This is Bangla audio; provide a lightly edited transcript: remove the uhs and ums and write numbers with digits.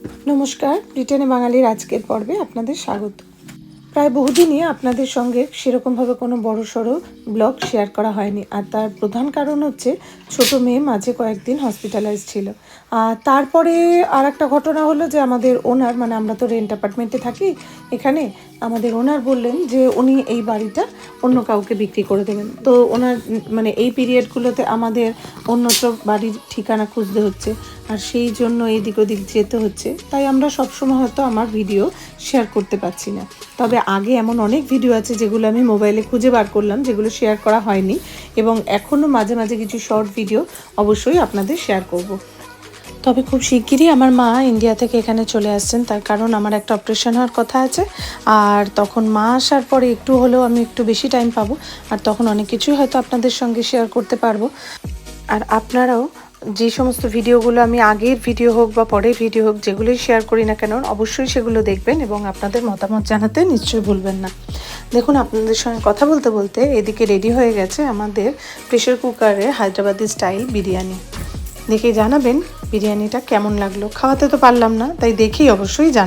নমস্কার, ব্রিটেনে বাঙালির আজকের পর্বে আপনাদের স্বাগত। প্রায় বহুদিনই আপনাদের সঙ্গে সেরকমভাবে কোনো বড়সড় ব্লগ শেয়ার করা হয়নি, আর তার প্রধান কারণ হচ্ছে ছোটো মেয়ে মাঝে কয়েকদিন হসপিটালাইজ ছিল। আর তারপরে আর একটা ঘটনা হলো যে আমাদের ওনার, মানে আমরা তো রেন্ট অ্যাপার্টমেন্টে থাকি এখানে, আমাদের ওনার বললেন যে উনি এই বাড়িটা অন্য কাউকে বিক্রি করে দেবেন। তো ওনার মানে এই পিরিয়ডগুলোতে আমাদের অন্যত্র বাড়ির ঠিকানা খুঁজতে হচ্ছে, আর সেই জন্য এদিক ওদিক যেতে হচ্ছে, তাই আমরা সবসময় হয়তো আমার ভিডিও শেয়ার করতে পারছি না। তবে আগে এমন অনেক ভিডিও আছে যেগুলো আমি মোবাইলে খুঁজে বার করলাম, যেগুলো শেয়ার করা হয়নি, এবং এখনও মাঝে মাঝে কিছু শর্ট ভিডিও অবশ্যই আপনাদের শেয়ার করব। তবে খুব শিগগিরই আমার মা ইন্ডিয়া থেকে এখানে চলে আসছেন, তার কারণ আমার একটা অপারেশন হওয়ার কথা আছে, আর তখন মা আসার পরে একটু হলেও আমি একটু বেশি টাইম পাবো, আর তখন অনেক কিছুই হয়তো আপনাদের সঙ্গে শেয়ার করতে পারবো। আর আপনারাও যে সমস্ত ভিডিওগুলো আমি আগের ভিডিও হোক বা পরের ভিডিও হোক যেগুলোই শেয়ার করি না কেন, অবশ্যই সেগুলো দেখবেন এবং আপনাদের মতামত জানাতে নিশ্চয়ই ভুলবেন না। দেখুন, আপনাদের সঙ্গে কথা বলতে বলতে এদিকে রেডি হয়ে গেছে আমাদের প্রেশার কুকারে হায়দ্রাবাদি স্টাইল বিরিয়ানি। দেখে জানাবেন বিরিয়ানিটা কেমন লাগলো। খাওয়াতে তো পারলাম না, তাই দেখেই অবশ্যই জানাবেন।